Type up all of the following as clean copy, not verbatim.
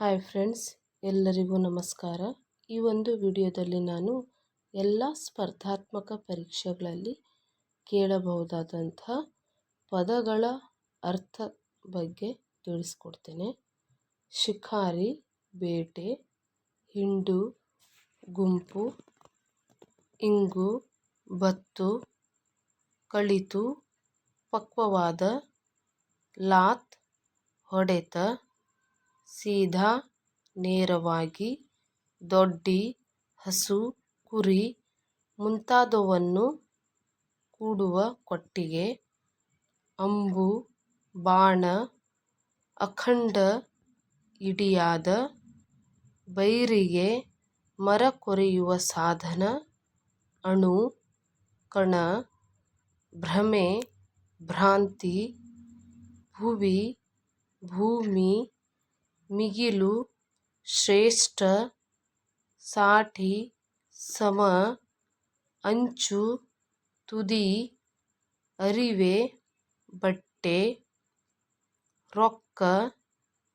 Hi friends, ಎಲ್ಲರಿಗೂ ನಮಸ್ಕಾರ. ಈ ಒಂದು ವಿಡಿಯೋದಲ್ಲಿ ನಾನು ಎಲ್ಲ ಸ್ಪರ್ಧಾತ್ಮಕ ಪರೀಕ್ಷೆಗಳಲ್ಲಿ ಕೇಳಬಹುದಾದಂಥ ಪದಗಳ ಅರ್ಥ ಬಗ್ಗೆ ತಿಳಿಸ್ಕೊಡ್ತೇನೆ. ಶಿಕಾರಿ, ಬೇಟೆ, ಹಿಂಡು, ಗುಂಪು, ಇಂಗು, ಬತ್ತು, ಕಳಿತು, ಪಕ್ವವಾದ, ಲಾತ್, ಹೊಡೆತ, ಸೀದಾ, ನೇರವಾಗಿ, ದೊಡ್ಡಿ, ಹಸು, ಕುರಿ ಮುಂತಾದವನ್ನು ಕೂಡುವ ಕೊಟ್ಟಿಗೆ, ಅಂಬು, ಬಾಣ, ಅಖಂಡ, ಇಡಿಯಾದ, ಬೈರಿಗೆ, ಮರ ಕೊರೆಯುವ ಸಾಧನ, ಅಣು, ಕಣ, ಭ್ರಮೆ, ಭ್ರಾಂತಿ, ಭುವಿ, ಭೂಮಿ, ಮಿಗಿಲು, ಶ್ರೇಷ್ಠ, ಸಾಟಿ, ಸಮ, ಅಂಚು, ತುದಿ, ಅರಿವೆ, ಬಟ್ಟೆ, ರೊಕ್ಕ,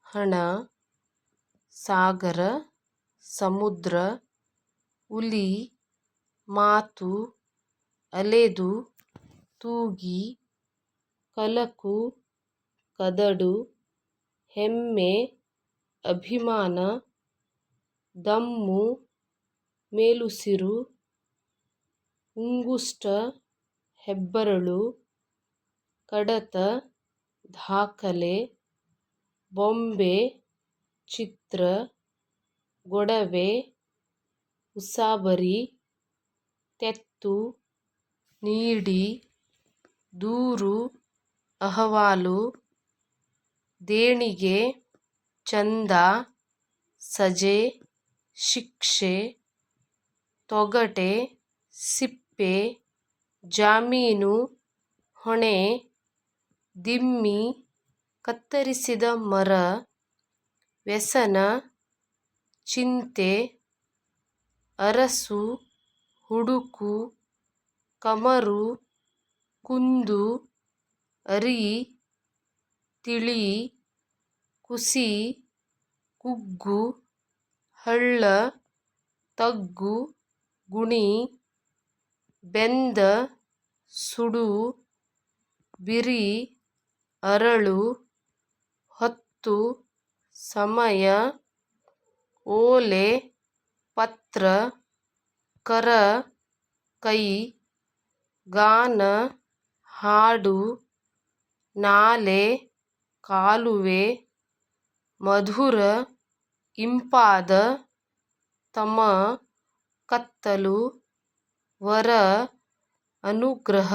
ಹಣ, ಸಾಗರ, ಸಮುದ್ರ, ಹುಲಿ, ಮಾತು, ಅಲೆದು, ತೂಗಿ, ಕಲಕು, ಕದಡು, ಹೆಮ್ಮೆ, ಅಭಿಮಾನ, ದಮ್ಮು, ಮೇಲುಸಿರು, ಉಂಗುಷ್ಟ, ಹೆಬ್ಬರಳು, ಕಡತ, ದಾಖಲೆ, ಬೊಂಬೆ, ಚಿತ್ರ, ಗೊಡವೆ, ಉಸಾಬರಿ, ತೆತ್ತು, ನೀಡಿ, ದೂರು, ಅಹವಾಲು, ದೇಣಿಗೆ, ಚಂದ, ಸಜೆ, ಶಿಕ್ಷೆ, ತೊಗಟೆ, ಸಿಪ್ಪೆ, ಜಾಮೀನು, ಹೊಣೆ, ದಿಮ್ಮಿ, ಕತ್ತರಿಸಿದ ಮರ, ವ್ಯಸನ, ಚಿಂತೆ, ಅರಸು, ಹುಡುಕು, ಕಮರು, ಕುಂದು, ಅರಿ, ತಿಳಿ, ಕುಸಿ, ಕುಗ್ಗು, ಹಳ್ಳ, ತಗ್ಗು, ಗುಣಿ, ಬೆಂದ, ಸುಡು, ಬಿರಿ, ಅರಳು, ಹೊತ್ತು, ಸಮಯ, ಓಲೆ, ಪತ್ರ, ಕರ, ಕೈ, ಗಾನ, ಹಾಡು, ನಾಲೆ, ಕಾಲುವೆ, ಮಧುರ, ಇಂಪಾದ, ತಮ, ಕತ್ತಲು, ವರ, ಅನುಗ್ರಹ,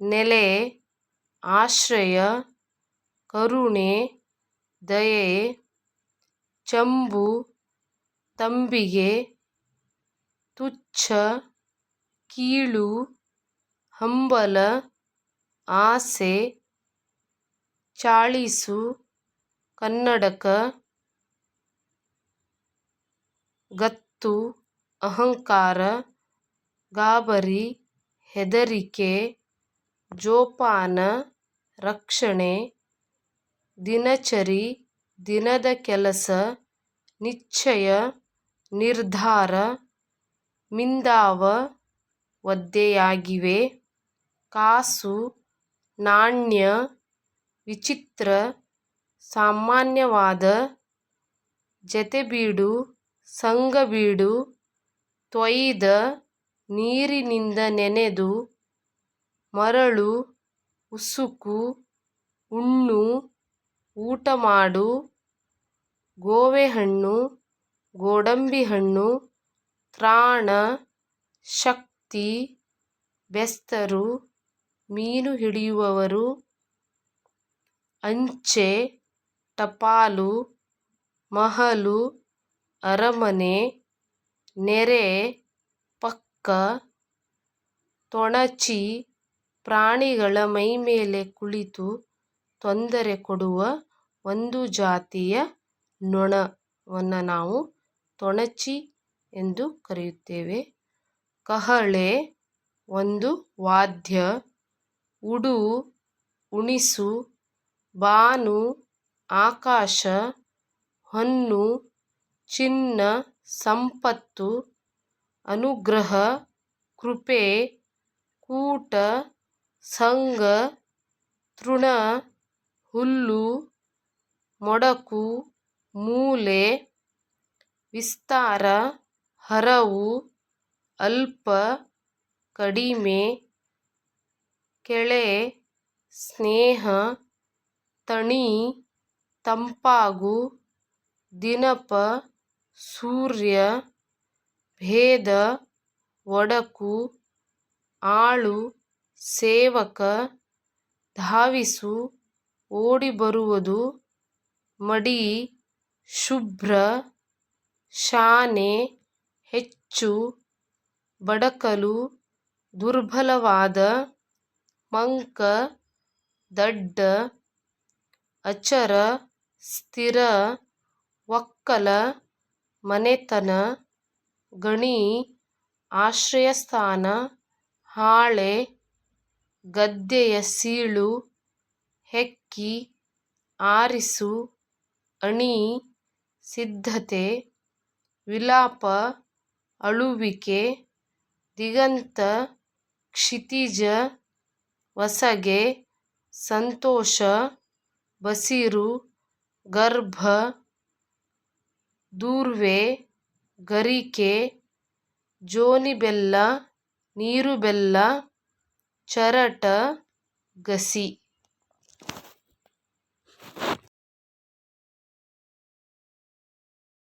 ನೆಲೆ, ಆಶ್ರಯ, ಕರುಣೆ, ದಯೆ, ಚಂಬು, ತಂಬಿಗೆ, ತುಚ್ಛ, ಕೀಳು, ಹಂಬಲ, ಆಸೆ, ಚಾಳಿಸು, ಕನ್ನಡಕ, ಗತ್ತು, ಅಹಂಕಾರ, ಗಾಬರಿ, ಹೆದರಿಕೆ, ಜೋಪಾನ, ರಕ್ಷಣೆ, ದಿನಚರಿ, ದಿನದ ಕೆಲಸ, ನಿಶ್ಚಯ, ನಿರ್ಧಾರ, ಮಿಂದಾವ, ಒದ್ದೆಯಾಗಿವೆ, ಕಾಸು, ನಾಣ್ಯ, ವಿಚಿತ್ರ, ಸಾಮಾನ್ಯವಾದ, ಜತೆಬೀಡು, ಸಂಗಬೀಡು, ತೊಯ್ದ, ನೀರಿನಿಂದ ನೆನೆದು, ಮರಳು, ಉಸುಕು, ಉಣ್ಣು, ಊಟ ಮಾಡು, ಗೋವೆಹಣ್ಣು, ಗೋಡಂಬಿ ಹಣ್ಣು, ತ್ರಾಣ, ಶಕ್ತಿ, ಬೆಸ್ತರು, ಮೀನು ಹಿಡಿಯುವವರು, ಅಂಚೆ, ಟಪಾಲು, ಮಹಲು, ಅರಮನೆ, ನೆರೆ, ಪಕ್ಕ, ತೊಣಚಿ, ಪ್ರಾಣಿಗಳ ಮೈಮೇಲೆ ಕುಳಿತು ತೊಂದರೆ ಕೊಡುವ ಒಂದು ಜಾತಿಯ ನೊಣವನ್ನು ನಾವು ತೊಣಚಿ ಎಂದು ಕರೆಯುತ್ತೇವೆ. ಕಹಳೆ ಒಂದು ವಾದ್ಯ. ಉಡು, ಉಣಿಸು, ಬಾನು, ಆಕಾಶ, ಹೊನ್ನು ಚಿನ್ನ ಸಂಪತ್ತು ಅನುಗ್ರಹ ಕೃಪೆ ಕೂಟ ಸಂಗ ತೃಣ ಹುಲ್ಲು ಮೊಡಕು ಮೂಲೆ ವಿಸ್ತಾರ ಹರವು ಅಲ್ಪ ಕಡಿಮೆ ಕೆಳೆ ಸ್ನೇಹ ತಣಿ ತಂಪಾಗು ದಿನಪ ಸೂರ್ಯ ಭೇದ ಒಡಕು ಆಳು ಸೇವಕ ಧಾವಿಸು ಓಡಿಬರುವುದು ಮಡಿ ಶುಭ್ರ ಶಾನೆ ಹೆಚ್ಚು ಬಡಕಲು ದುರ್ಬಲವಾದ ಮಂಕ ದಡ್ಡ ಅಚರ ಸ್ಥಿರ ಒಕ್ಕಲ ಮನೆತನ ಗಣಿ ಆಶ್ರಯಸ್ಥಾನ ಹಾಳೆ ಗದ್ದೆಯ ಸೀಳು ಹೆಕ್ಕಿ ಆರಿಸು ಅಣಿ ಸಿದ್ಧತೆ ವಿಲಾಪ ಅಳುವಿಕೆ ದಿಗಂತ ಕ್ಷಿತಿಜ ವಸಗೆ ಸಂತೋಷ ಬಸಿರು ಗರ್ಭ ದೂರ್ವೆ ಗರಿಕೆ ಜೋನಿಬೆಲ್ಲ ನೀರುಬೆಲ್ಲ ಚರಟ ಗಸಿ